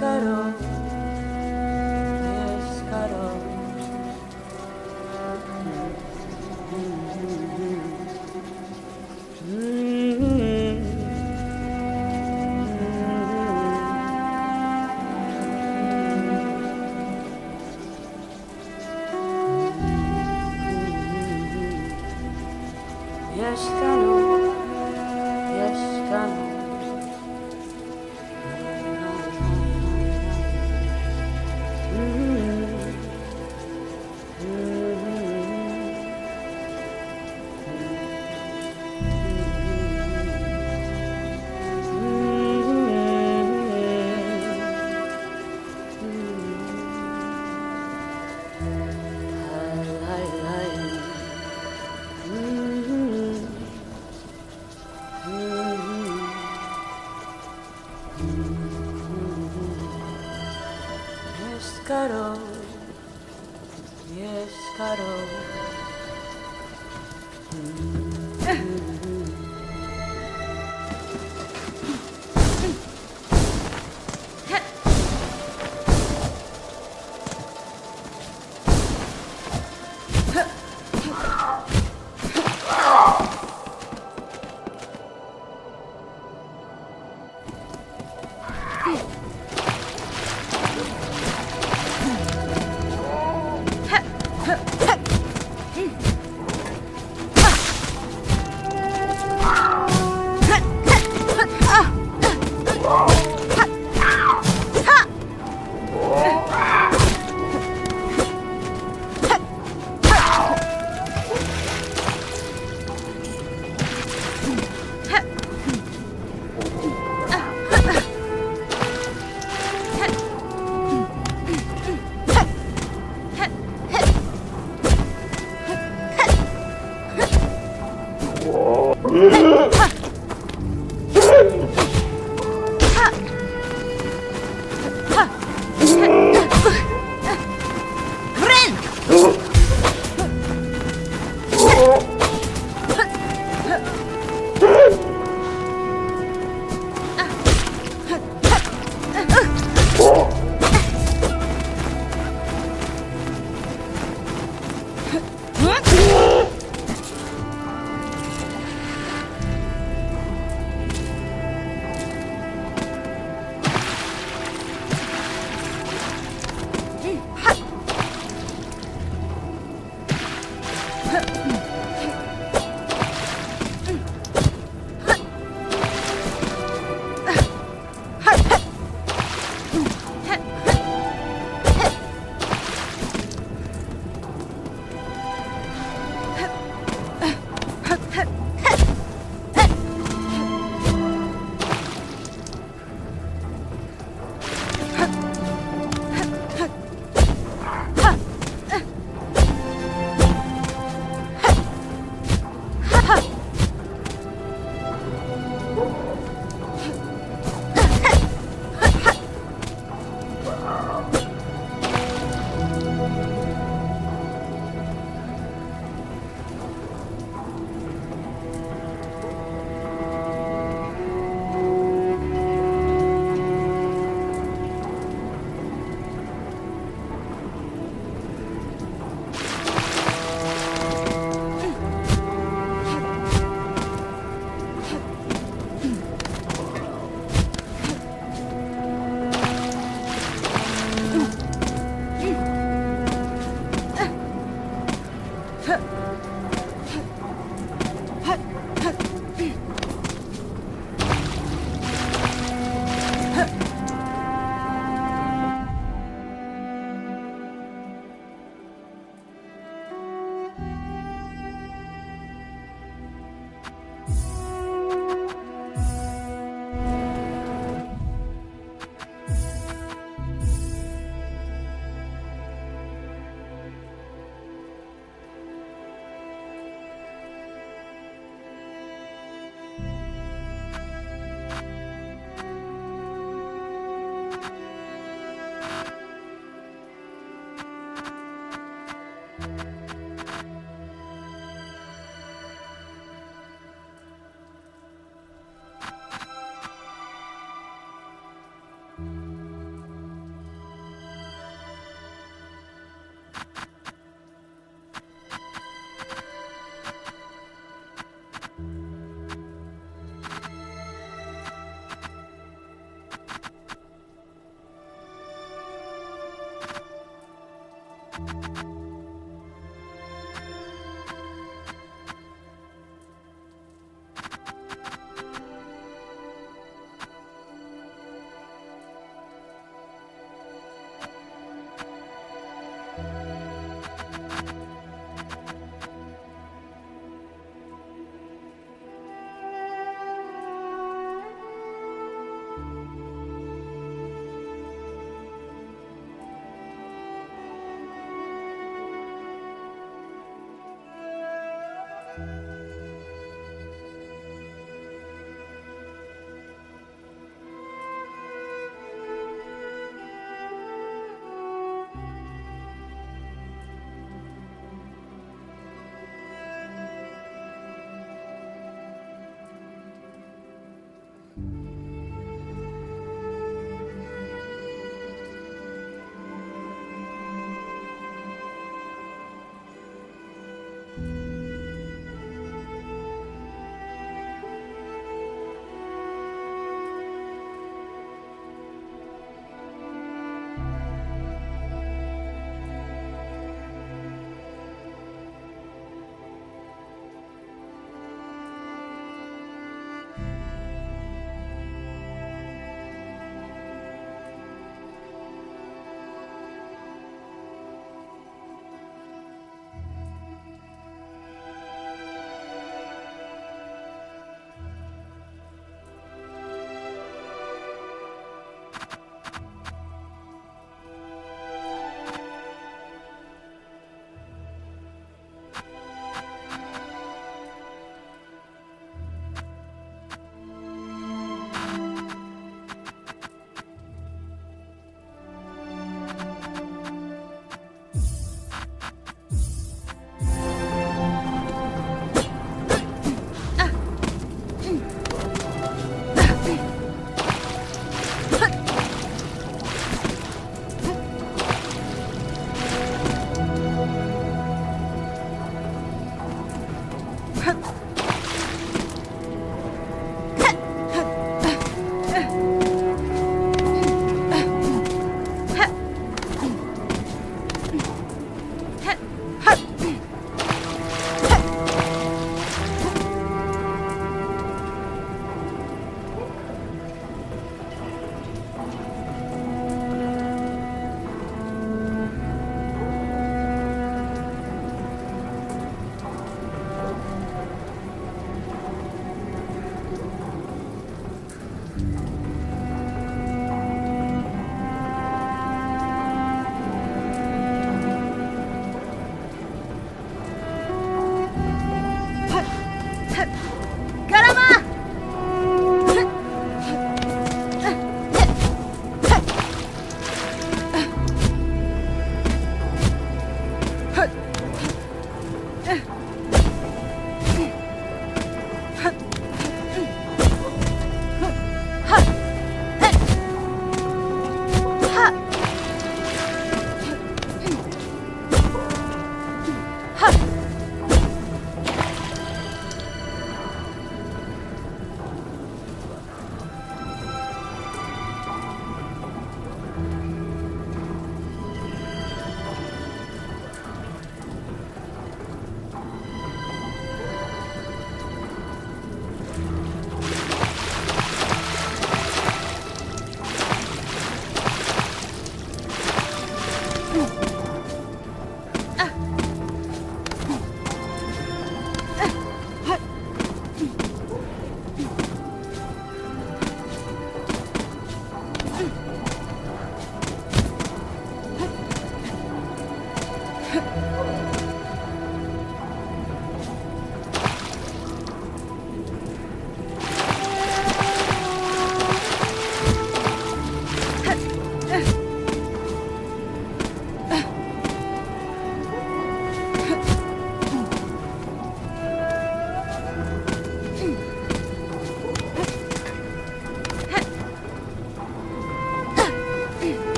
Karol, jest Karol. Jest Karol, jest Karol. Jest Karol, jest Karol.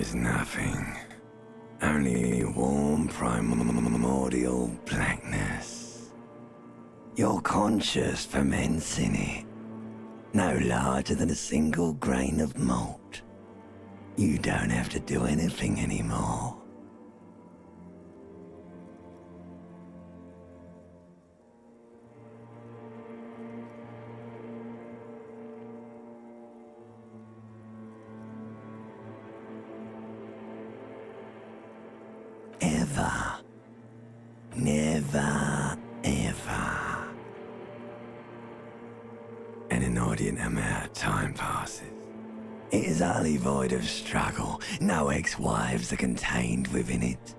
is nothing. Only warm primordial blackness. Your conscious ferments in it, no larger than a single grain of malt. You don't have to do anything anymore. Ever. Never, ever. An inordinate amount of time passes. It is utterly void of struggle. No ex-wives are contained within it.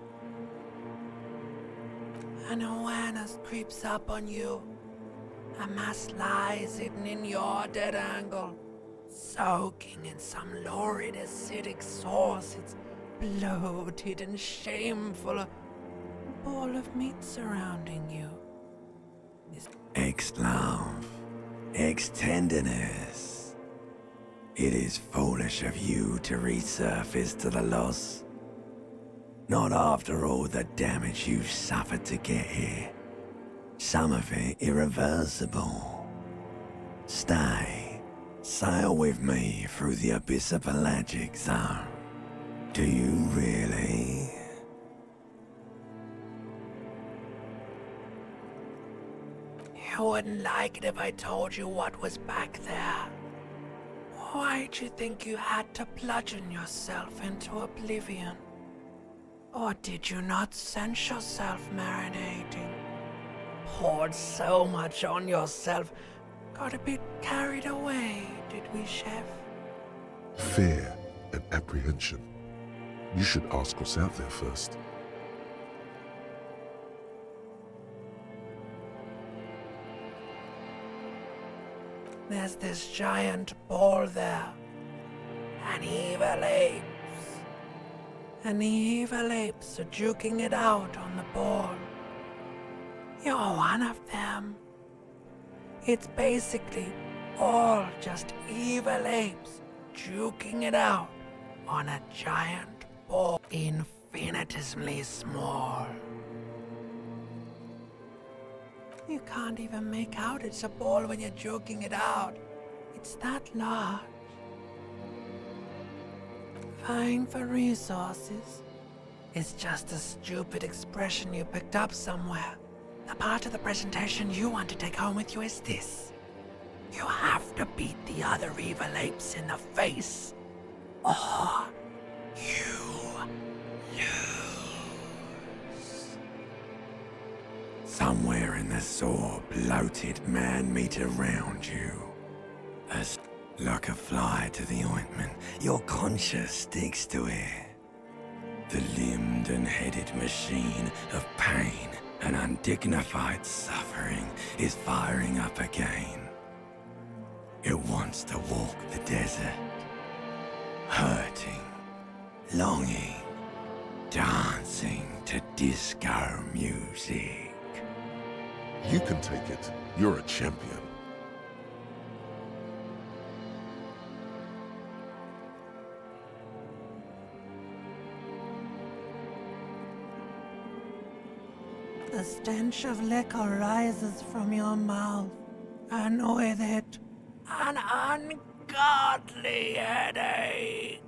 An awareness creeps up on you. A mass lies hidden in your dead angle, soaking in some lurid acidic source. It's bloated and shameful. A ball of meat surrounding you. Ex-love. Ex-tenderness. It is foolish of you to resurface to the loss. Not after all the damage you've suffered to get here. Some of it irreversible. Stay. Sail with me through the abyssopelagic zone. Do you really? You wouldn't like it if I told you what was back there. Why'd you think you had to bludgeon yourself into oblivion? Or did you not sense yourself marinating? Poured so much on yourself, got a bit carried away, did we, Chef? Fear and apprehension. You should ask what's out there first. There's this giant ball there. An evil apes. And the evil apes are juking it out on the ball. You're one of them. It's basically all just evil apes juking it out on a giant ball, infinitesimally small. You can't even make out it's a ball when you're joking it out. It's that large. Vying for resources is just a stupid expression you picked up somewhere. The part of the presentation you want to take home with you is this. You have to beat the other evil apes in the face, or you lose. Somewhere in the sore, bloated man-meat around you. As like a fly to the ointment, your conscience sticks to it. The limbed and headed machine of pain and undignified suffering is firing up again. It wants to walk the desert, hurting, longing, dancing to disco music. You can take it. You're a champion. The stench of liquor rises from your mouth, and with it, an ungodly headache.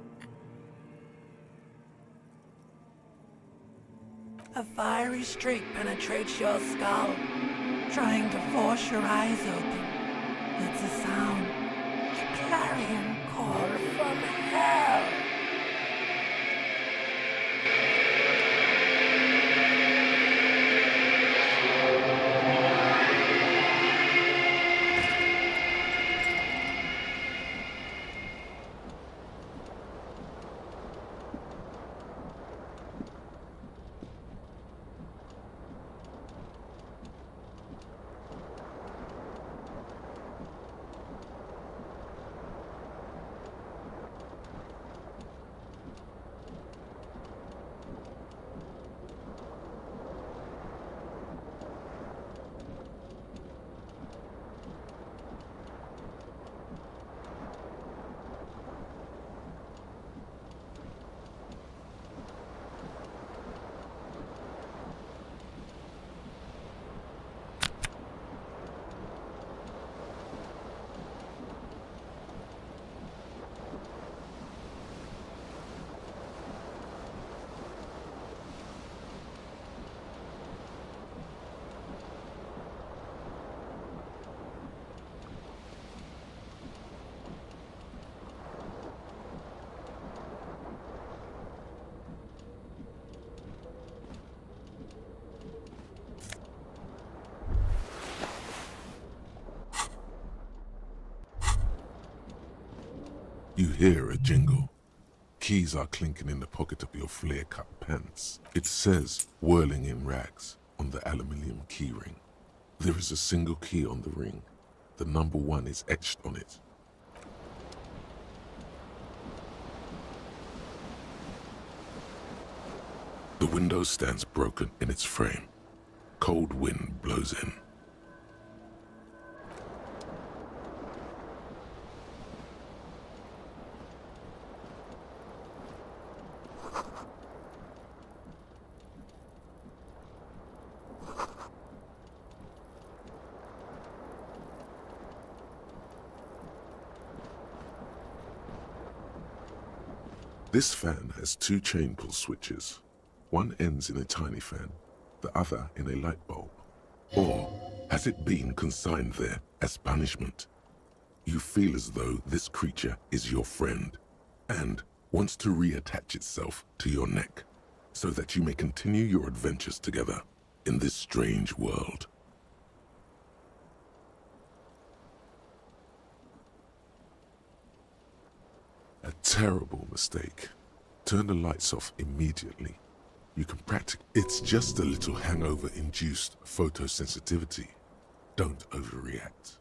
A fiery streak penetrates your skull, trying to force your eyes open. It's a sound, a clarion call from hell. You hear a jingle. Keys are clinking in the pocket of your flare-cut pants. It says, whirling in rags, on the aluminium keyring. There is a single key on the ring. The number 1 is etched on it. The window stands broken in its frame. Cold wind blows in. This fan has 2 chain pull switches. One ends in a tiny fan, the other in a light bulb. Or has it been consigned there as punishment? You feel as though this creature is your friend and wants to reattach itself to your neck so that you may continue your adventures together in this strange world. A terrible mistake. Turn the lights off immediately. You can practice. It's just a little hangover-induced photosensitivity. Don't overreact.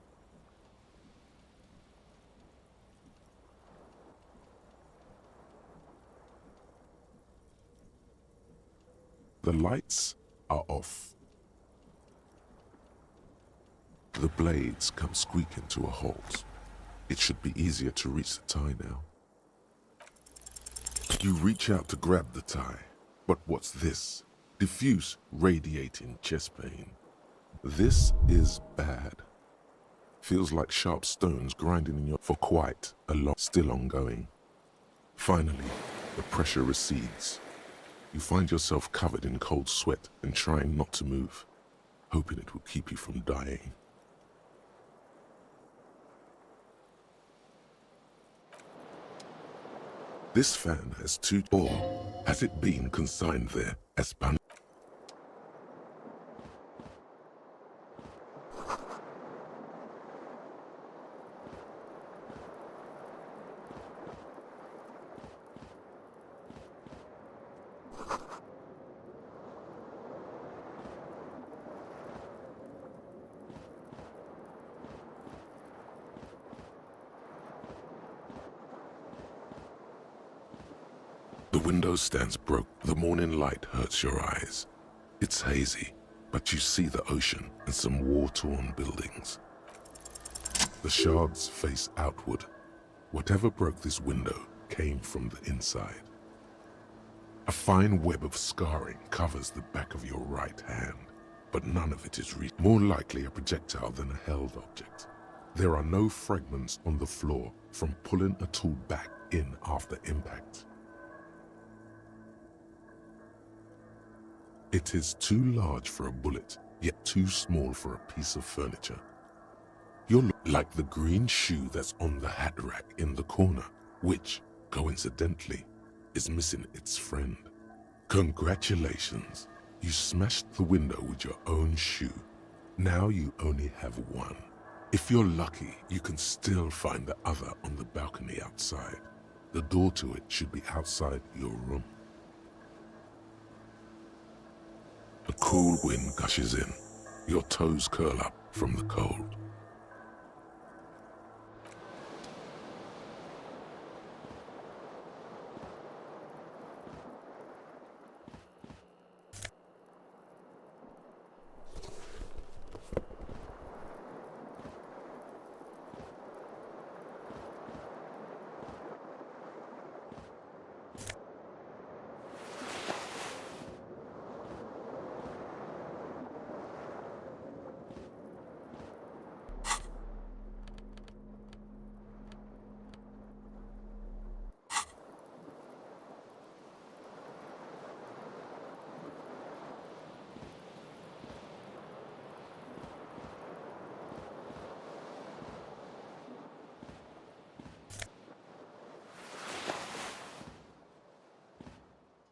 The lights are off. The blades come squeaking to a halt. It should be easier to reach the tie now. You reach out to grab the tie, but what's this? Diffuse radiating chest pain. This is bad. Feels like sharp stones grinding in your for quite a lot, still ongoing. Finally, the pressure recedes. You find yourself covered in cold sweat and trying not to move, hoping it will keep you from dying. This fan has 2, or has it been consigned there as punishment? The window stands broke. The morning light hurts your eyes. It's hazy, but you see the ocean and some war-torn buildings. The shards face outward. Whatever broke this window came from the inside. A fine web of scarring covers the back of your right hand, but none of it is more likely a projectile than a held object. There are no fragments on the floor from pulling a tool back in after impact. It is too large for a bullet, yet too small for a piece of furniture. You're like the green shoe that's on the hat rack in the corner, which, coincidentally, is missing its friend. Congratulations, you smashed the window with your own shoe. Now you only have one. If you're lucky, you can still find the other on the balcony outside. The door to it should be outside your room. A cool wind gushes in. Your toes curl up from the cold.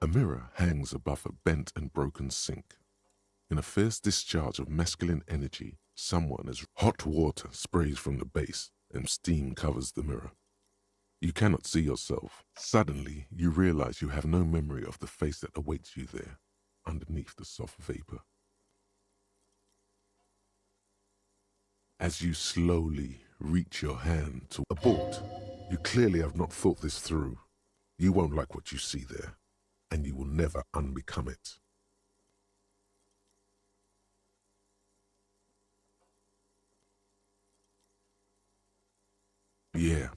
A mirror hangs above a bent and broken sink. In a fierce discharge of masculine energy, someone has hot water sprays from the base and steam covers the mirror. You cannot see yourself. Suddenly, you realize you have no memory of the face that awaits you there, underneath the soft vapor. As you slowly reach your hand to abort, you clearly have not thought this through. You won't like what you see there, and you will never unbecome it. Yeah,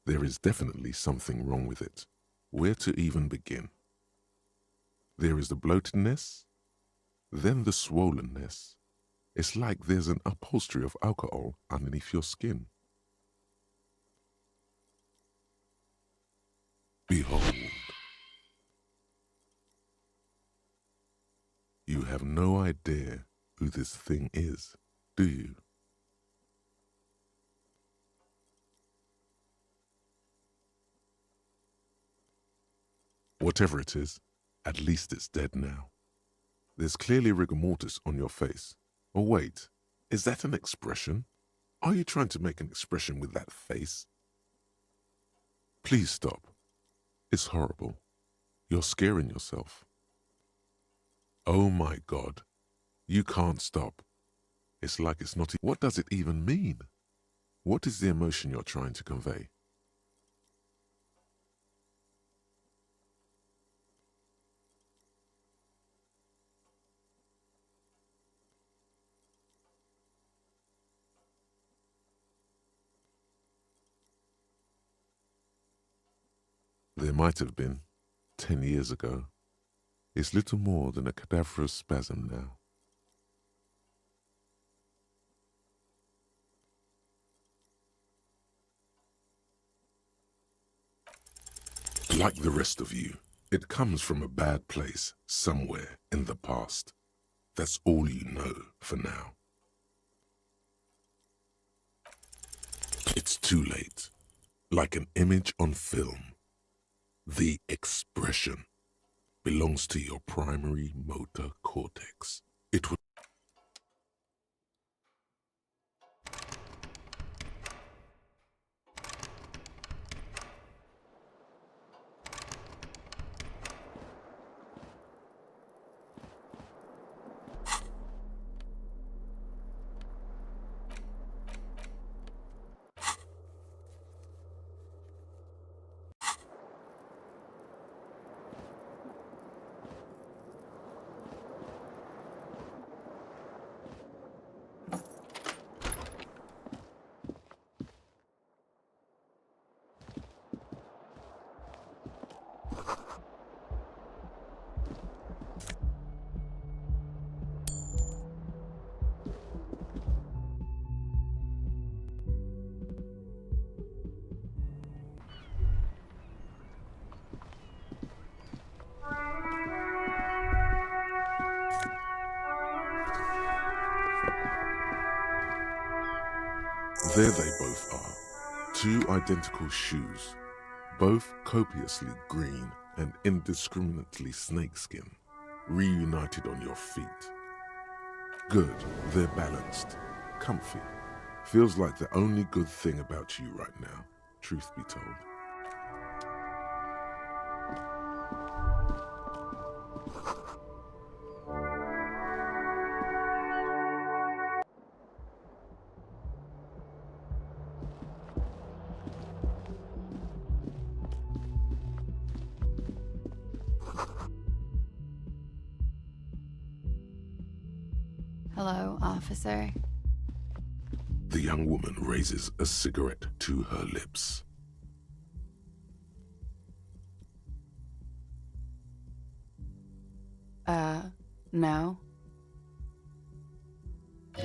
there is definitely something wrong with it. Where to even begin? There is the bloatedness, then the swollenness. It's like there's an upholstery of alcohol underneath your skin. Behold. You have no idea who this thing is, do you? Whatever it is, at least it's dead now. There's clearly rigor mortis on your face. Oh wait, is that an expression? Are you trying to make an expression with that face? Please stop. It's horrible. You're scaring yourself. Oh my God. You can't stop. It's like it's not. What does it even mean? What is the emotion you're trying to convey? There might have been, 10 years ago. It's little more than a cadaverous spasm now. Like the rest of you, it comes from a bad place somewhere in the past. That's all you know for now. It's too late. Like an image on film. The expression belongs to your primary motor cortex. It would. There they both are, two identical shoes, both copiously green and indiscriminately snakeskin, reunited on your feet. Good, they're balanced, comfy. Feels like the only good thing about you right now, truth be told. Hello, officer. The young woman raises a cigarette to her lips. No.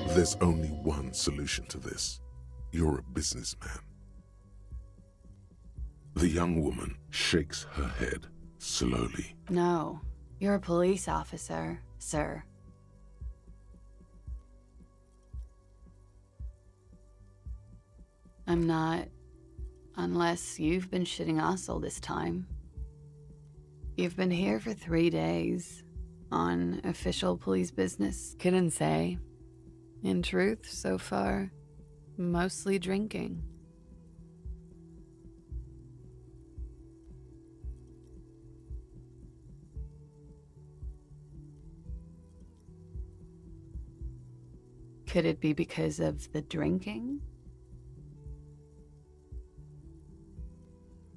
There's only one solution to this. You're a businessman. The young woman shakes her head slowly. No. You're a police officer, sir. I'm not, unless you've been shitting us all this time. You've been here for 3 days, on official police business. Couldn't say. In truth, so far, mostly drinking. Could it be because of the drinking?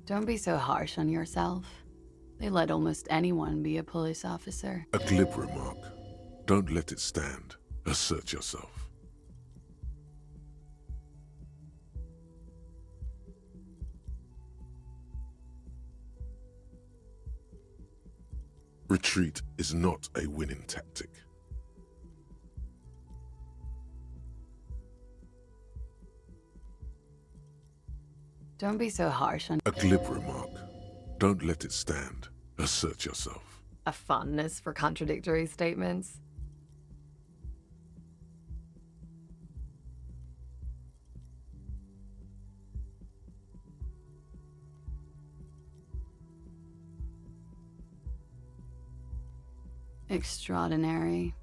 Don't be so harsh on yourself. They let almost anyone be a police officer. A glib remark. Don't let it stand. Assert yourself. Retreat is not a winning tactic. Don't be so harsh on A glib remark. Don't let it stand. Assert yourself. A fondness for contradictory statements. extraordinary.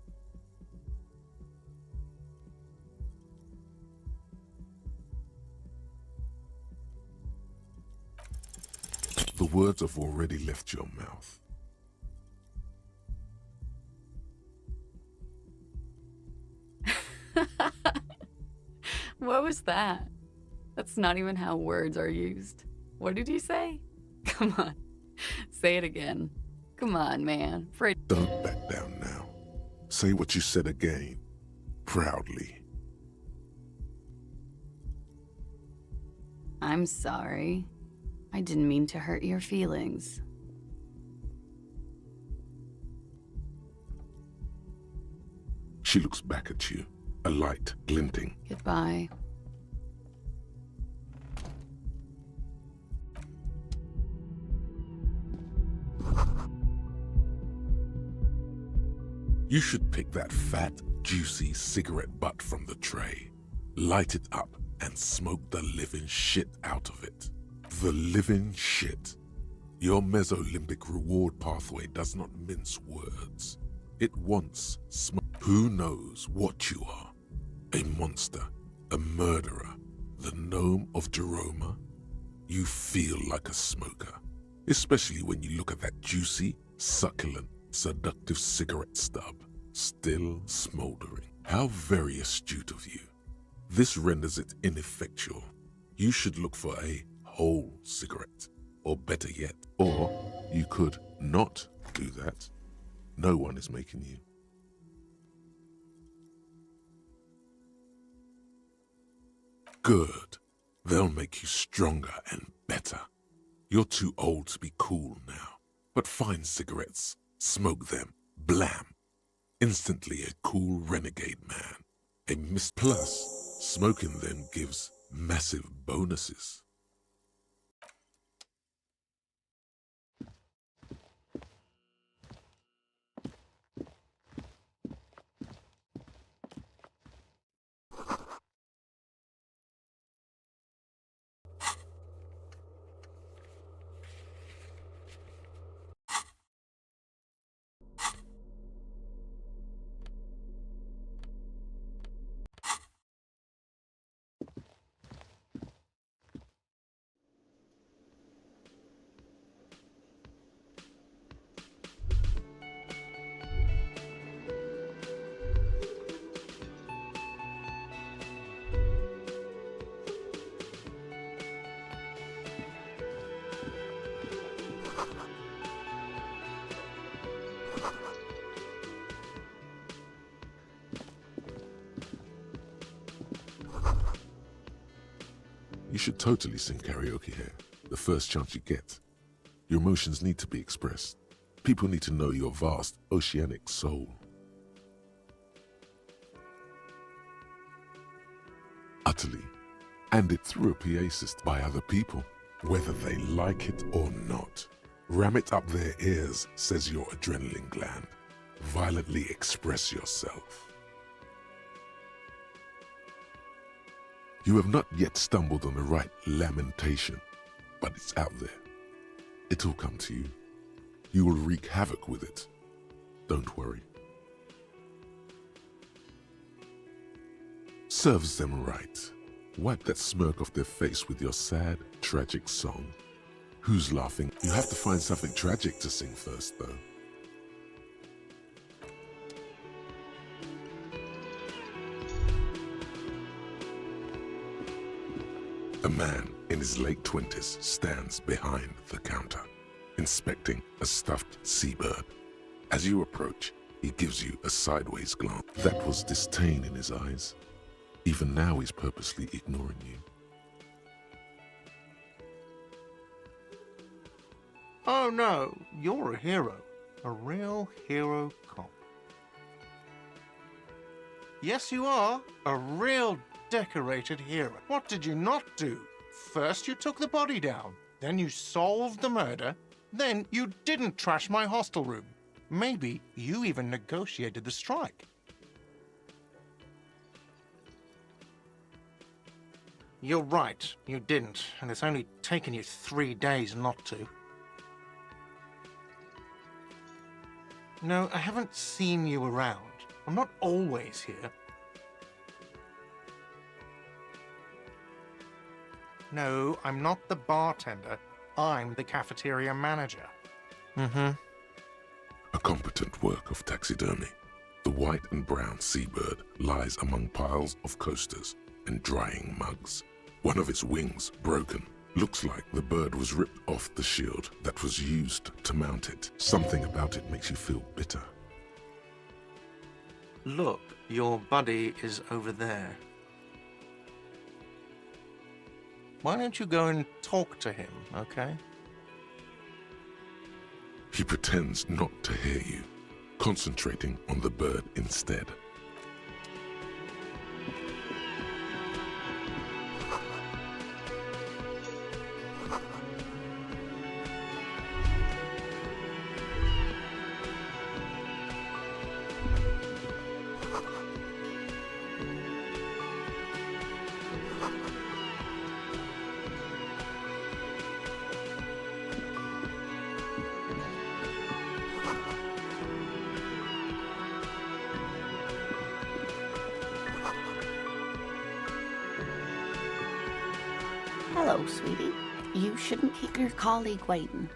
The words have already left your mouth. What was that? That's not even how words are used. What did you say? Come on. Say it again. Come on, man. Don't back down now. Say what you said again. Proudly. I'm sorry. I didn't mean to hurt your feelings. She looks back at you, a light glinting. Goodbye. You should pick that fat, juicy cigarette butt from the tray, light it up, and smoke the living shit out of it. The living shit. Your mesolimbic reward pathway does not mince words. It wants smoke. Who knows what you are? A monster, a murderer, the gnome of Jeroma? You feel like a smoker, especially when you look at that juicy, succulent, seductive cigarette stub, still smoldering. How very astute of you. This renders it ineffectual. You should look for a whole cigarette, or better yet, or you could not do that. No one is making you. Good. They'll make you stronger and better. You're too old to be cool now, but find cigarettes, smoke them, blam. Instantly a cool renegade man. A miss plus, smoking them gives massive bonuses. You should totally sing karaoke here, the first chance you get. Your emotions need to be expressed. People need to know your vast, oceanic soul. Utterly. And it through a PA system by other people, whether they like it or not. Ram it up their ears, says your adrenaline gland. Violently express yourself. You have not yet stumbled on the right lamentation, but it's out there. It'll come to you. You will wreak havoc with it. Don't worry. Serves them right. Wipe that smirk off their face with your sad, tragic song. Who's laughing? You have to find something tragic to sing first, though. A man in his late 20s stands behind the counter, inspecting a stuffed seabird. As you approach, he gives you a sideways glance. That was disdain in his eyes. Even now he's purposely ignoring you. Oh no, you're a hero. A real hero cop. Yes, you are. A real decorated hero. What did you not do? First you took the body down, then you solved the murder, then you didn't trash my hostel room. Maybe you even negotiated the strike. You're right, you didn't, and it's only taken you 3 days not to. No, I haven't seen you around. I'm not always here. No, I'm not the bartender. I'm the cafeteria manager. Mm-hmm. A competent work of taxidermy. The white and brown seabird lies among piles of coasters and drying mugs. One of its wings broken. Looks like the bird was ripped off the shield that was used to mount it. Something about it makes you feel bitter. Look, your buddy is over there. Why don't you go and talk to him, okay? He pretends not to hear you, concentrating on the bird instead. Hello, sweetie. You shouldn't keep your colleague waiting.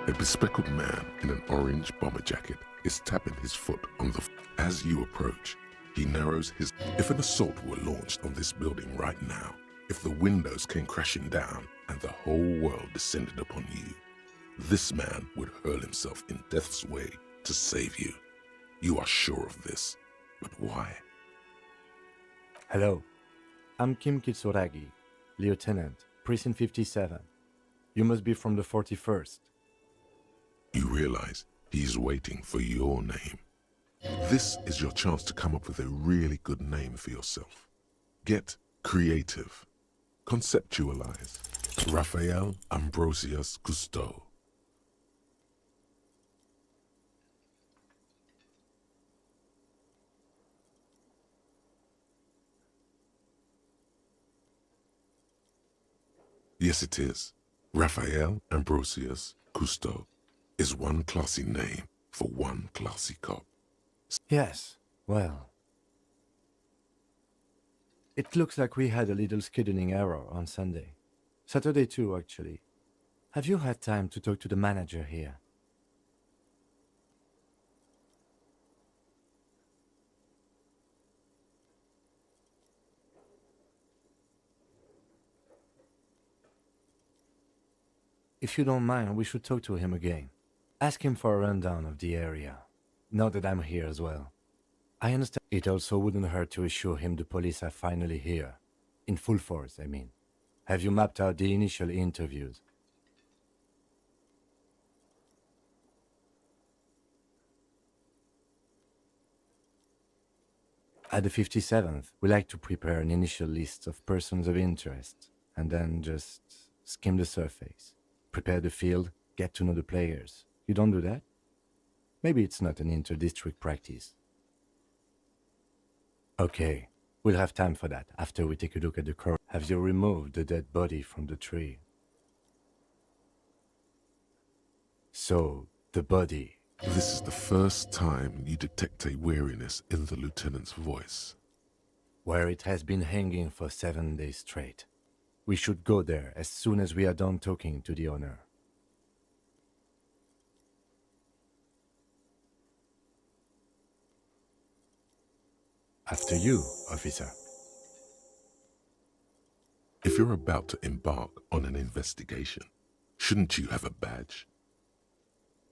A bespectacled man in an orange bomber jacket is tapping his foot on the... As you approach, he narrows his... If an assault were launched on this building right now, if the windows came crashing down and the whole world descended upon you, this man would hurl himself in death's way to save you. You are sure of this, but why? Hello, I'm Kim Kitsuragi, Lieutenant, Precinct 57. You must be from the 41st. You realize he's waiting for your name. This is your chance to come up with a really good name for yourself. Get creative. Conceptualize. Raphael Ambrosius Cousteau. Yes, it is. Raphael Ambrosius Cousteau is one classy name for one classy cop. Yes, well. It looks like we had a little scheduling error on Sunday. Saturday too, actually. Have you had time to talk to the manager here? If you don't mind, we should talk to him again. Ask him for a rundown of the area. Now that I'm here as well. I understand it also wouldn't hurt to assure him the police are finally here. In full force, I mean. Have you mapped out the initial interviews? At the 57th, we like to prepare an initial list of persons of interest, and then just skim the surface. Prepare the field, get to know the players. You don't do that? Maybe it's not an inter-district practice. Okay, we'll have time for that after we take a look at the corpse. Have you removed the dead body from the tree? So, the body. This is the first time you detect a weariness in the lieutenant's voice. Where it has been hanging for 7 days straight. We should go there as soon as we are done talking to the owner. After you, officer. If you're about to embark on an investigation, shouldn't you have a badge?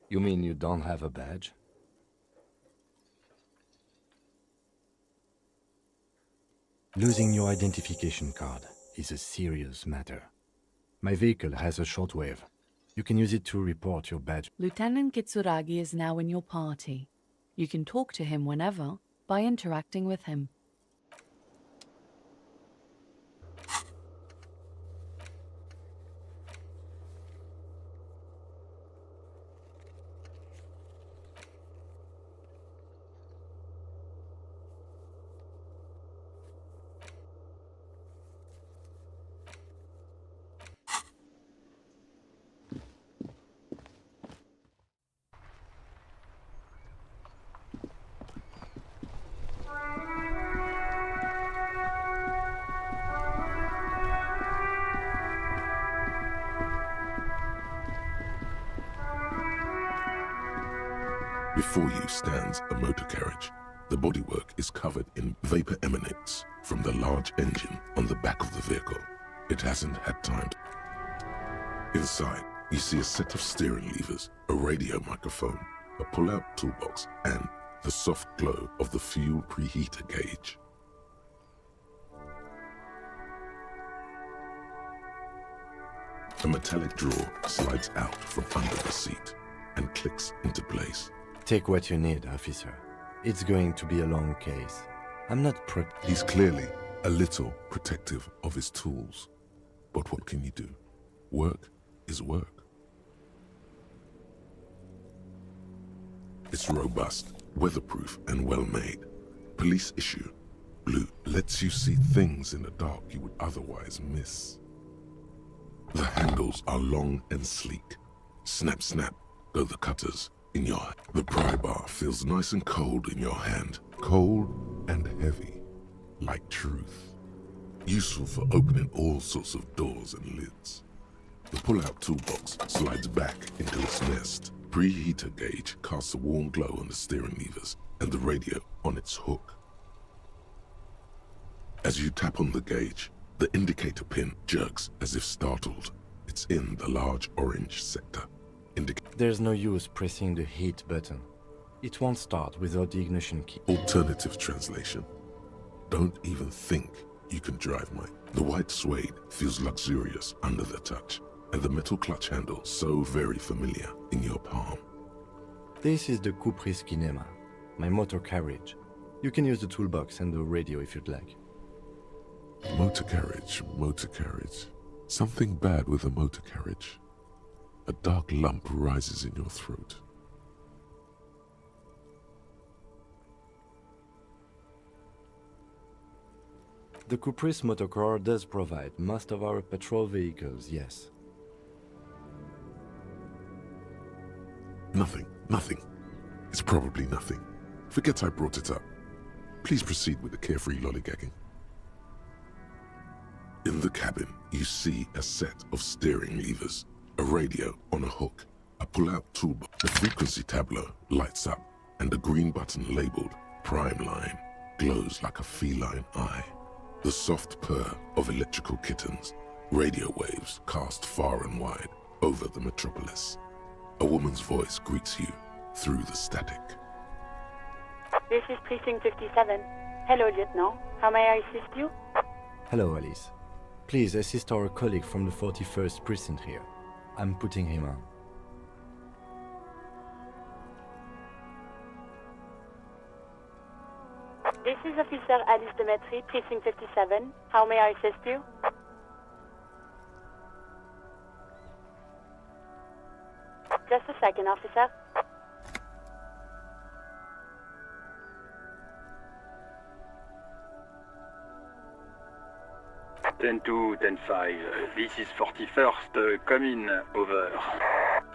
You mean you don't have a badge? Losing your identification card is a serious matter. My vehicle has a shortwave. You can use it to report your badge. Lieutenant Kitsuragi is now in your party. You can talk to him whenever by interacting with him. Before you stands a motor carriage. The bodywork is covered in vapor emanates from the large engine on the back of the vehicle. It hasn't had time to... Inside, you see a set of steering levers, a radio microphone, a pull-out toolbox, and the soft glow of the fuel preheater gauge. A metallic drawer slides out from under the seat and clicks into place. Take what you need, officer. It's going to be a long case. I'm not He's clearly a little protective of his tools. But what can you do? Work is work. It's robust, weatherproof, and well-made. Police issue. Blue lets you see things in the dark you would otherwise miss. The handles are long and sleek. Snap, snap, go the cutters. The pry bar feels nice and cold in your hand. Cold and heavy, like truth. Useful for opening all sorts of doors and lids. The pull-out toolbox slides back into its nest. Preheater gauge casts a warm glow on the steering levers and the radio on its hook. As you tap on the gauge, the indicator pin jerks as if startled. It's in the large orange sector. There's no use pressing the heat button. It won't start without the ignition key. Alternative translation. Don't even think you can drive mine. The white suede feels luxurious under the touch, and the metal clutch handle so very familiar in your palm. This is the Kupris Kinema, my motor carriage. You can use the toolbox and the radio if you'd like. Motor carriage, motor carriage. Something bad with a motor carriage. A dark lump rises in your throat. The Kupris motorcar does provide most of our patrol vehicles, yes. Nothing. It's probably nothing. Forget I brought it up. Please proceed with the carefree lollygagging. In the cabin, you see a set of steering levers, a radio on a hook, a pull-out toolbox. The frequency tableau lights up, and a green button labeled Prime Line glows like a feline eye. The soft purr of electrical kittens, radio waves cast far and wide over the metropolis. A woman's voice greets you through the static. This is Precinct 57. Hello, Lieutenant. How may I assist you? Hello, Alice. Please assist our colleague from the 41st Precinct here. I'm putting him on. This is Officer Alice Demetri, Precinct 57. How may I assist you? Just a second, officer. 10-2, 10-5. This is 41st. Come in, over.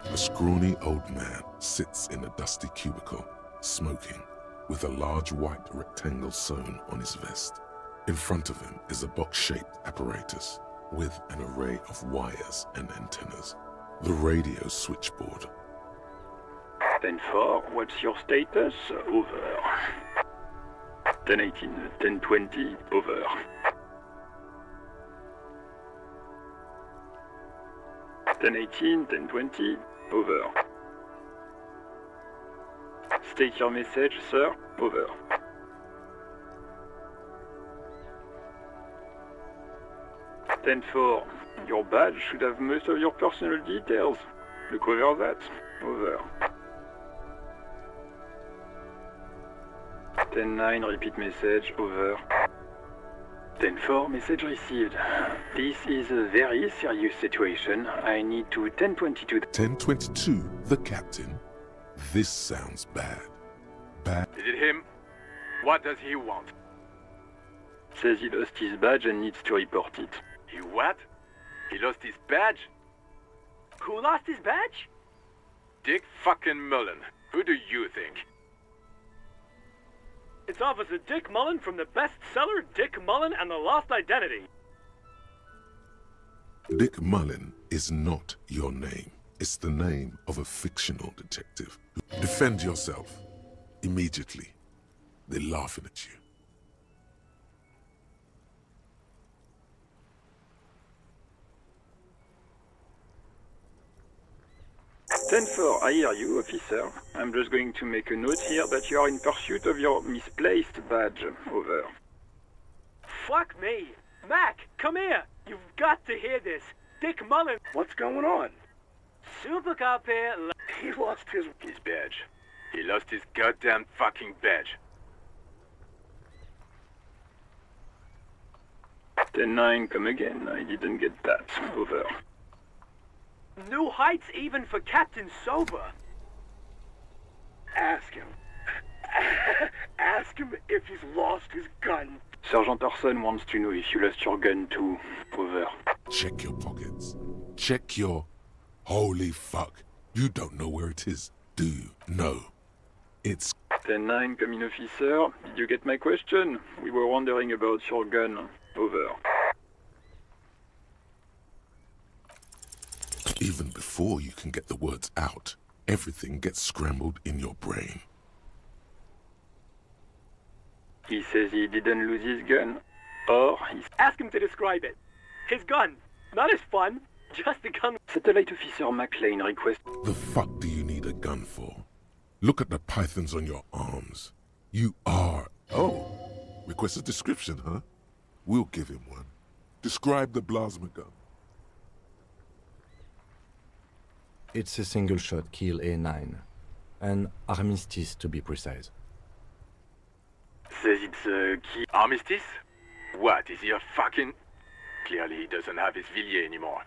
A scrawny old man sits in a dusty cubicle, smoking, with a large white rectangle sewn on his vest. In front of him is a box-shaped apparatus with an array of wires and antennas. The radio switchboard. 10-4, what's your status? Over. 1018, 1020, over. 1018, 1020, over. State your message, sir, over. 10-4, your badge should have most of your personal details. Look over that, over. 10-9, repeat message, over. 10-4, message received. This is a very serious situation. I need to 1022. 1022, the captain. This sounds bad. Bad. Is it him? What does he want? Says he lost his badge and needs to report it. He what? He lost his badge? Who lost his badge? Dick fucking Mullen. Who do you think? It's Officer Dick Mullen from the bestseller Dick Mullen and the Lost Identity. Dick Mullen is not your name. It's the name of a fictional detective. Defend yourself. Immediately. They're laughing at you. 10-4, I hear you, officer. I'm just going to make a note here that you are in pursuit of your misplaced badge. Over. Fuck me. Mac, come here. You've got to hear this. Dick Mullen. What's going on? Super cop here. He lost his badge. He lost his goddamn fucking badge. 10-9, come again. I didn't get that. Over. New heights even for Captain Sober. Ask him. Ask him if he's lost his gun. Sergeant Orson wants to know if you lost your gun too. Over. Check your pockets. Check your... Holy fuck. You don't know where it is, do you? No. It's... 10-9, come in, officer. Did you get my question? We were wondering about your gun. Over. Even before you can get the words out, everything gets scrambled in your brain. He says he didn't lose his gun. Or he's... Ask him to describe it. His gun. Not his fun. Just the gun. Satellite Officer McLean request... The fuck do you need a gun for? Look at the pythons on your arms. You are... Oh, request a description, huh? We'll give him one. Describe the plasma gun. It's a single-shot kill A9. An armistice, to be precise. Says it's a key armistice? What, is he a fucking... Clearly he doesn't have his Villiers anymore.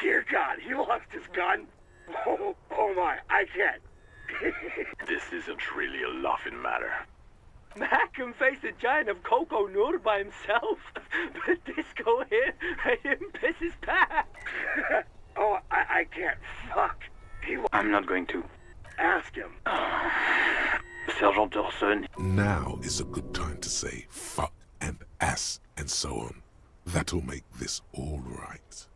Dear God, he lost his gun? Oh my, I can't. This isn't really a laughing matter. Mac can face a giant of Coco Nur by himself, but Disco here made him piss his pants. Oh, I can't. Fuck. I'm not going to. Ask him. Sergeant Orson. Now is a good time to say fuck and ass and so on. That'll make this all right.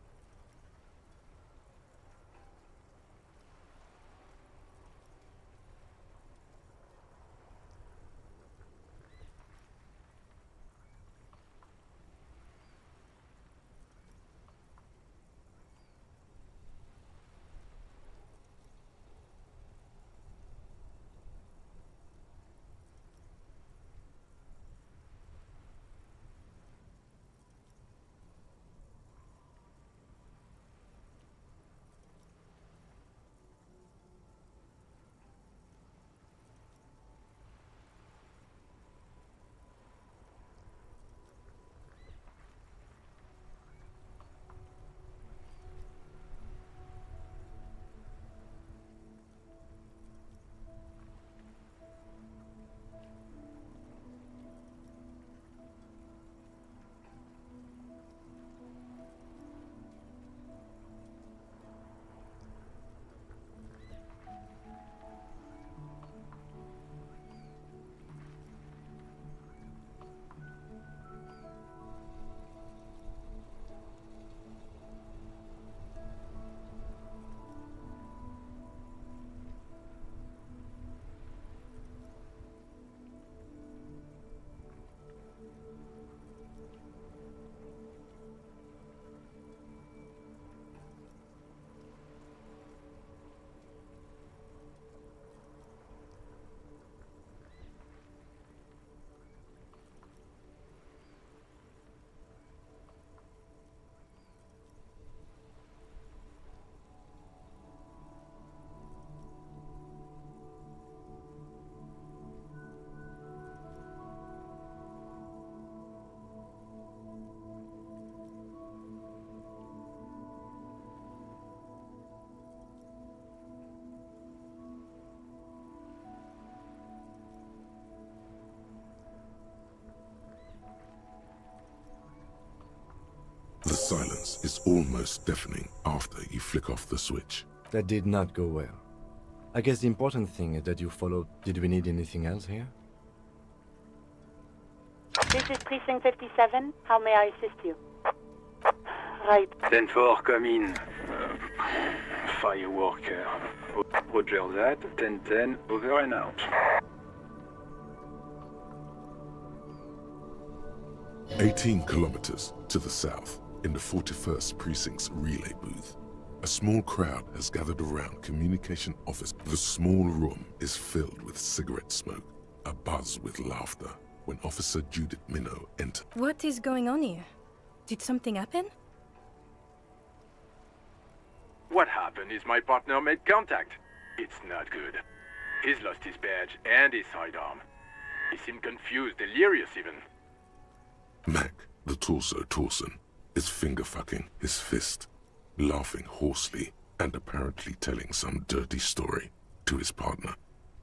silence is almost deafening after you flick off the switch. That did not go well. I guess the important thing is that you followed. Did we need anything else here? This is Precinct 57. How may I assist you? Right. 10-4, come in. Fireworker. Roger that. 10-10, over and out. 18 kilometers to the south, in the 41st Precinct's relay booth, a small crowd has gathered around communication office. The small room is filled with cigarette smoke, abuzz with laughter, when Officer Judith Minnow enters. What is going on here? Did something happen? What happened is my partner made contact. It's not good. He's lost his badge and his sidearm. He seemed confused, delirious even. Mac, the torso Torson, is finger-fucking his fist, laughing hoarsely and apparently telling some dirty story to his partner,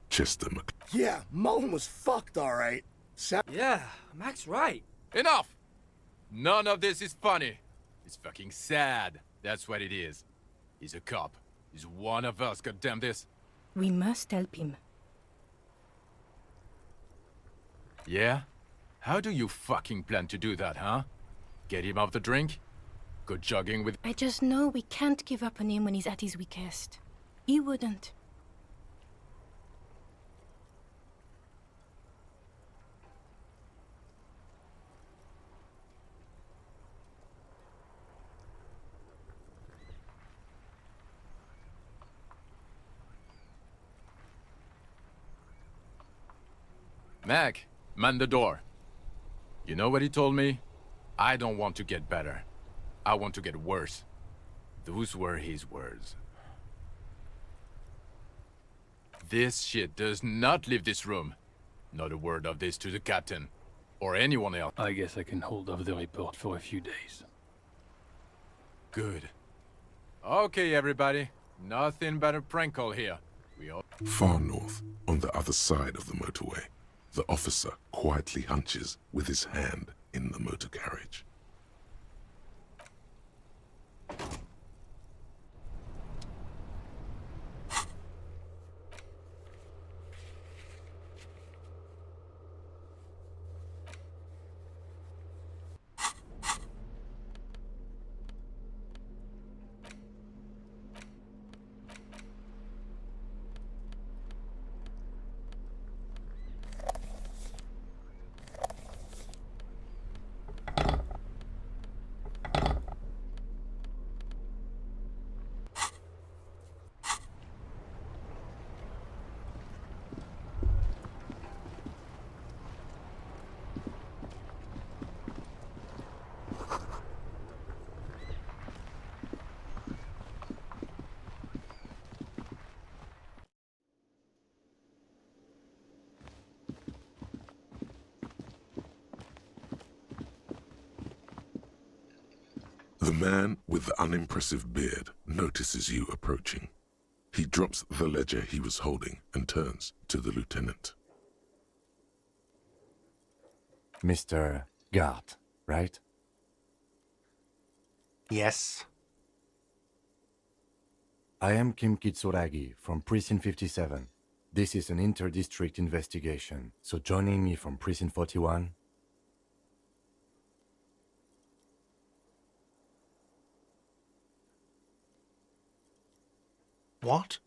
Chester Mc... Yeah, Mullen was fucked, all right. Yeah, Mac's right. Enough! None of this is funny. It's fucking sad. That's what it is. He's a cop. He's one of us, goddamn this. We must help him. Yeah? How do you fucking plan to do that, huh? Get him off the drink? Go jogging with... I just know we can't give up on him when he's at his weakest. He wouldn't. Mac, man the door. You know what he told me? I don't want to get better. I want to get worse. Those were his words. This shit does not leave this room. Not a word of this to the captain. Or anyone else. I guess I can hold off the report for a few days. Good. Okay, everybody. Nothing but a prank call here. We all... Far north, on the other side of the motorway, the officer quietly hunches with his hand in the motor carriage. The man with the unimpressive beard notices you approaching. He drops the ledger he was holding and turns to the lieutenant. Mr. Gart, right? Yes. I am Kim Kitsuragi from Precinct 57. This is an inter-district investigation, so joining me from Precinct 41... What?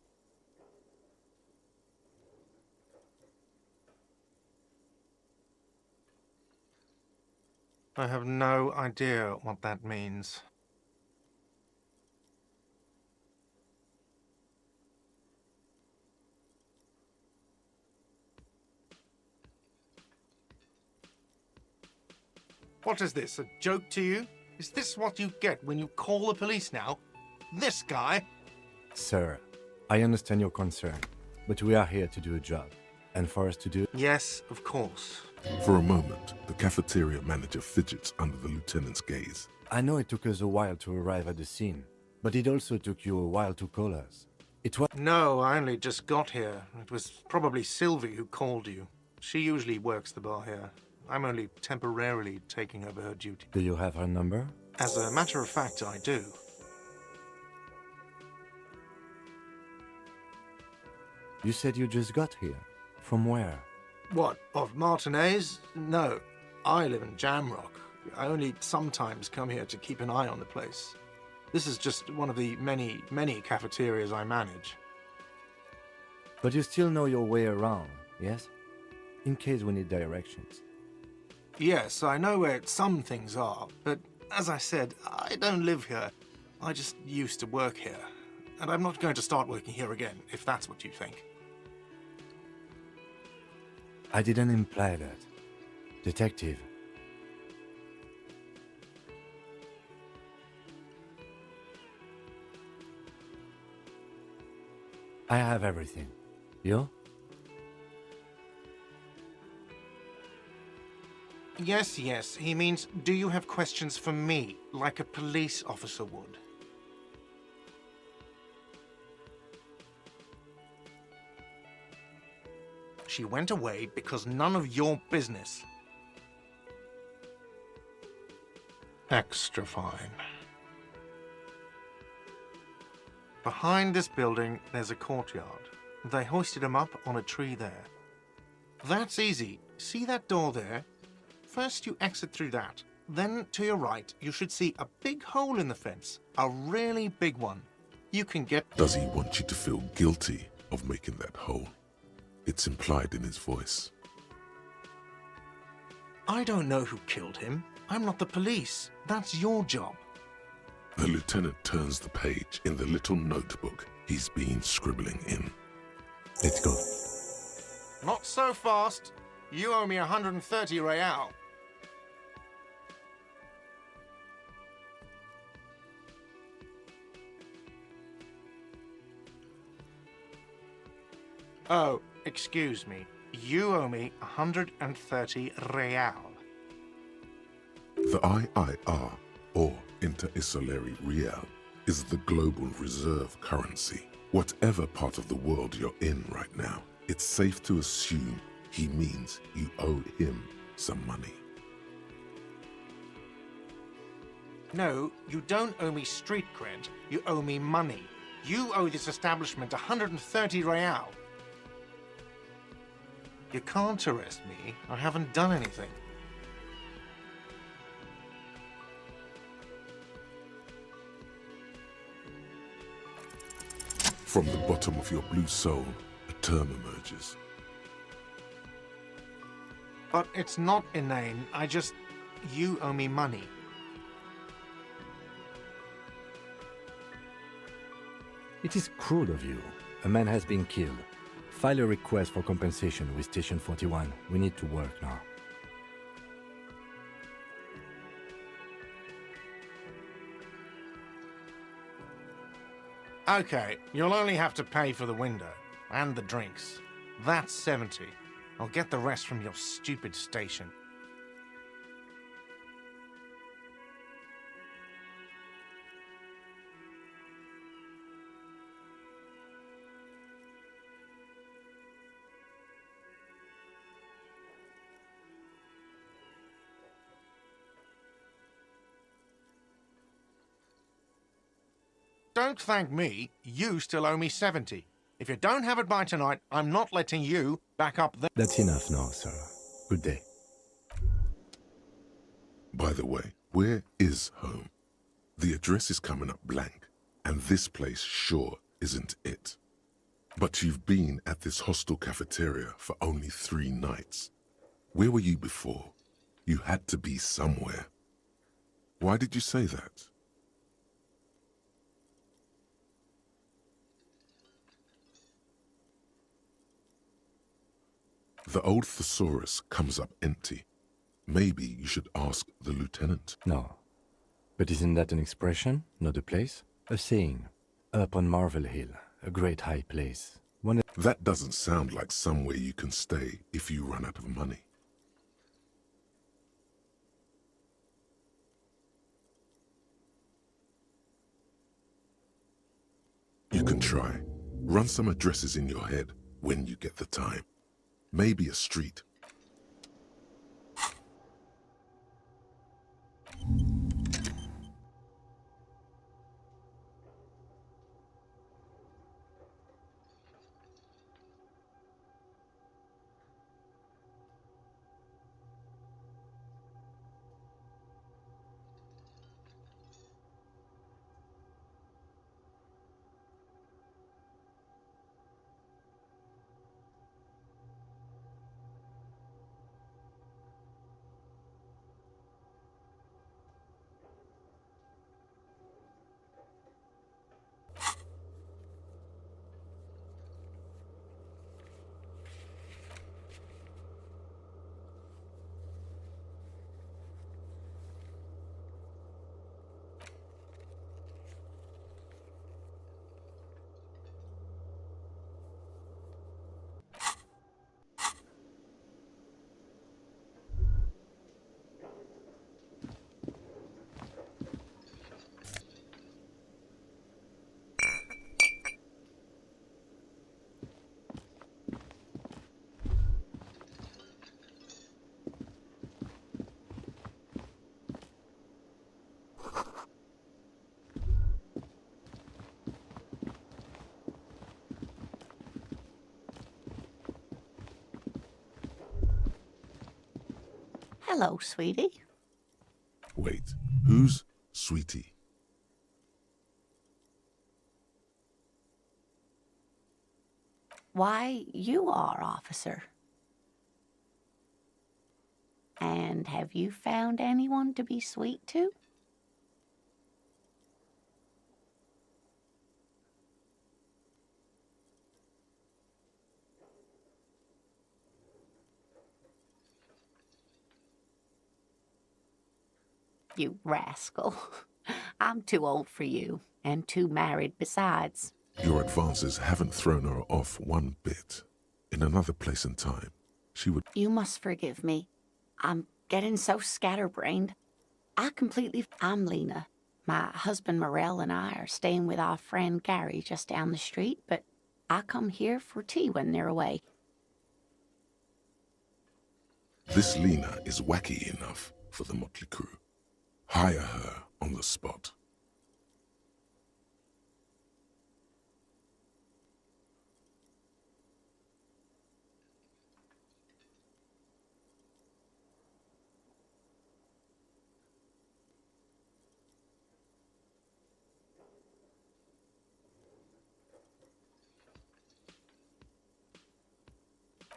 I have no idea what that means. What is this, a joke to you? Is this what you get when you call the police now? This guy? Sir, I understand your concern, but we are here to do a job. And for us to do... Yes, of course. For a moment, the cafeteria manager fidgets under the lieutenant's gaze. I know it took us a while to arrive at the scene, but it also took you a while to call us. It was... No, I only just got here. It was probably Sylvie who called you. She usually works the bar here. I'm only temporarily taking over her duty. Do you have her number? As a matter of fact, I do. You said you just got here. From where? What, of Martinez? No, I live in Jamrock. I only sometimes come here to keep an eye on the place. This is just one of the many, many cafeterias I manage. But you still know your way around, yes? In case we need directions. Yes, I know where some things are, but as I said, I don't live here. I just used to work here. And I'm not going to start working here again, if that's what you think. I didn't imply that. Detective. I have everything. You? Yes, yes. He means, do you have questions for me, like a police officer would? She went away because none of your business. Extra fine. Behind this building, there's a courtyard. They hoisted him up on a tree there. That's easy. See that door there? First you exit through that. Then, to your right, you should see a big hole in the fence. A really big one. You can get... Does he want you to feel guilty of making that hole? It's implied in his voice. I don't know who killed him. I'm not the police. That's your job. The lieutenant turns the page in the little notebook he's been scribbling in. Let's go. Not so fast. You owe me 130 real. Oh, excuse me. You owe me 130 real. The IIR, or Inter-Isolary Real, is the global reserve currency. Whatever part of the world you're in right now, it's safe to assume he means you owe him some money. No, you don't owe me street cred. You owe me money. You owe this establishment 130 real. You can't arrest me. I haven't done anything. From the bottom of your blue soul, a term emerges. But it's not inane. You owe me money. It is cruel of you. A man has been killed. File a request for compensation with Station 41. We need to work now. Okay, you'll only have to pay for the window and the drinks. That's 70. I'll get the rest from your stupid station. Don't thank me. You still owe me 70. If you don't have it by tonight, I'm not letting you back up the... That's enough now, sir. Good day. By the way, where is home? The address is coming up blank, and this place sure isn't it. But you've been at this hostel cafeteria for only 3 nights. Where were you before? You had to be somewhere. Why did you say that? The old thesaurus comes up empty. Maybe you should ask the lieutenant. No. But isn't that an expression, not a place? A saying. Up on Marvel Hill, a great high place. That doesn't sound like somewhere you can stay if you run out of money. You can try. Run some addresses in your head when you get the time. Maybe a street. Hello, sweetie. Wait, who's Sweetie? Why, you are, officer. And have you found anyone to be sweet to? You rascal. I'm too old for you, and too married besides. Your advances haven't thrown her off one bit. In another place and time, she would... You must forgive me. I'm getting so scatterbrained. I'm Lena. My husband Morel and I are staying with our friend Gary just down the street, but I come here for tea when they're away. This Lena is wacky enough for the motley crew. Hire her on the spot.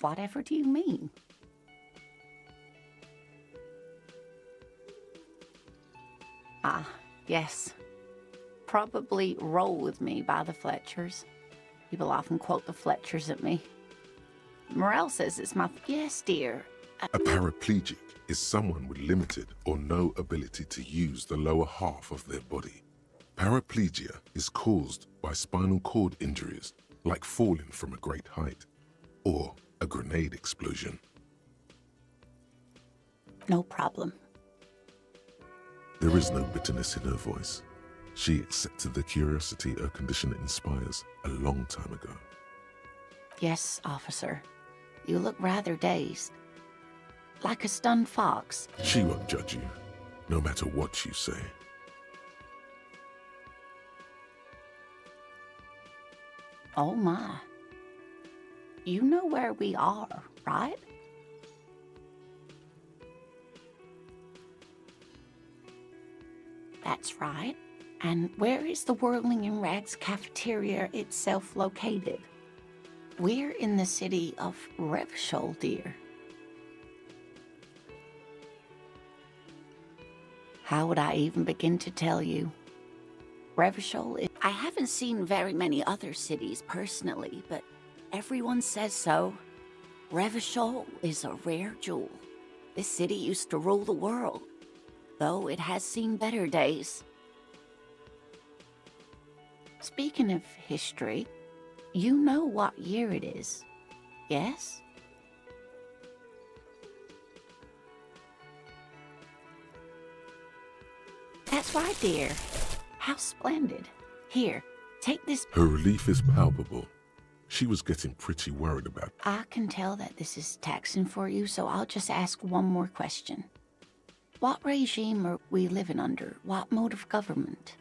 Whatever do you mean? Ah, yes. Probably Roll With Me by the Fletchers. People often quote the Fletchers at me. Morel says it's my... Yes, dear. A paraplegic is someone with limited or no ability to use the lower half of their body. Paraplegia is caused by spinal cord injuries, like falling from a great height, or a grenade explosion. No problem. There is no bitterness in her voice. She accepted the curiosity her condition inspires a long time ago. Yes, officer. You look rather dazed. Like a stunned fox. She won't judge you, no matter what you say. Oh my. You know where we are, right? That's right. And where is the Whirling in Rags cafeteria itself located? We're in the city of Revachol, dear. How would I even begin to tell you? Revachol is... I haven't seen very many other cities personally, but everyone says so. Revachol is a rare jewel. This city used to rule the world, though it has seen better days. Speaking of history, you know what year it is, yes? That's right, dear. How splendid. Here, take this. Her relief is palpable. She was getting pretty worried about it. I can tell that this is taxing for you, so I'll just ask one more question. What regime are we living under? What mode of government?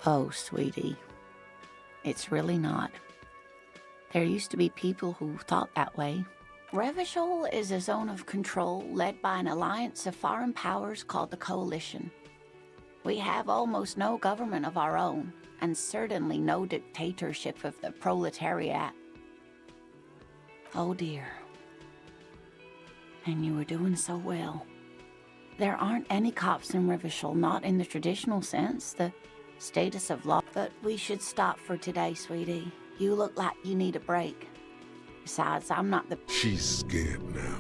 Oh, sweetie, it's really not. There used to be people who thought that way. Revachol is a zone of control led by an alliance of foreign powers called the Coalition. We have almost no government of our own, and certainly no dictatorship of the proletariat. Oh dear. And you were doing so well. There aren't any cops in Revachol, not in the traditional sense, the status of law. But we should stop for today, sweetie. You look like you need a break. Besides, I'm not the... She's scared now.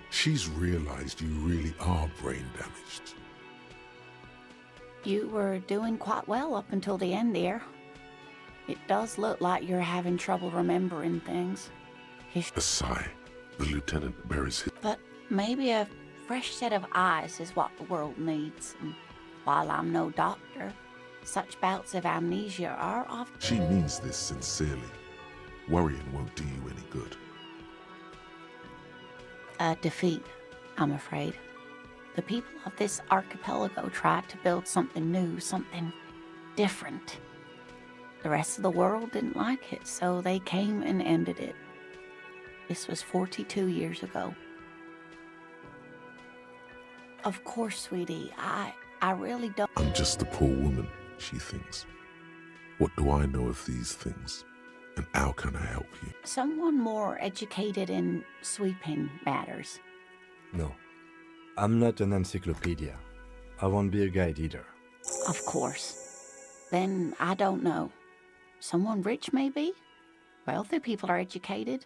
She's realized you really are brain damaged. You were doing quite well up until the end there. It does look like you're having trouble remembering things. A sigh. The lieutenant buries his... But maybe a fresh set of eyes is what the world needs. And while I'm no doctor, such bouts of amnesia are often... She means this sincerely. Worrying won't do you any good. A defeat, I'm afraid. The people of this archipelago tried to build something new, something different. The rest of the world didn't like it, so they came and ended it. This was 42 years ago. Of course, sweetie, I really don't... I'm just a poor woman, she thinks. What do I know of these things? And how can I help you? Someone more educated in sweeping matters. No, I'm not an encyclopedia. I won't be a guide either. Of course. Then I don't know. Someone rich, maybe? Wealthy people are educated.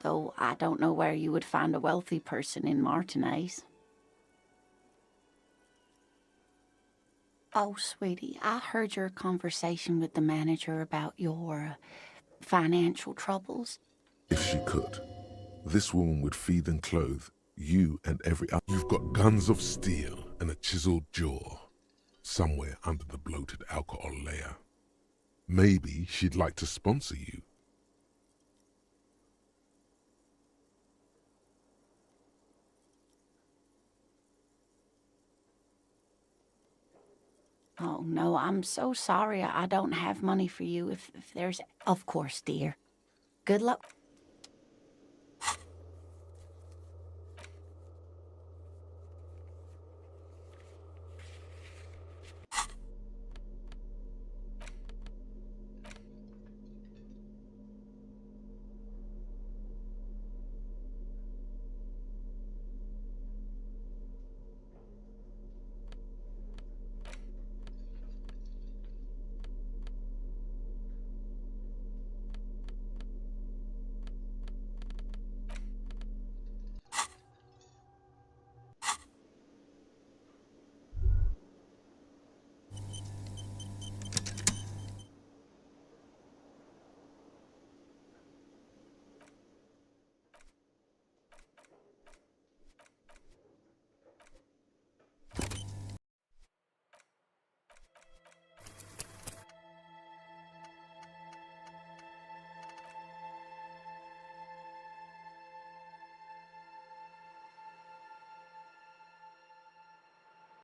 Though I don't know where you would find a wealthy person in Martinez. Oh, sweetie, I heard your conversation with the manager about your financial troubles. If she could, this woman would feed and clothe you and every other. You've got guns of steel and a chiseled jaw somewhere under the bloated alcohol layer. Maybe she'd like to sponsor you. Oh, no, I'm so sorry. I don't have money for you if there's... Of course, dear. Good luck.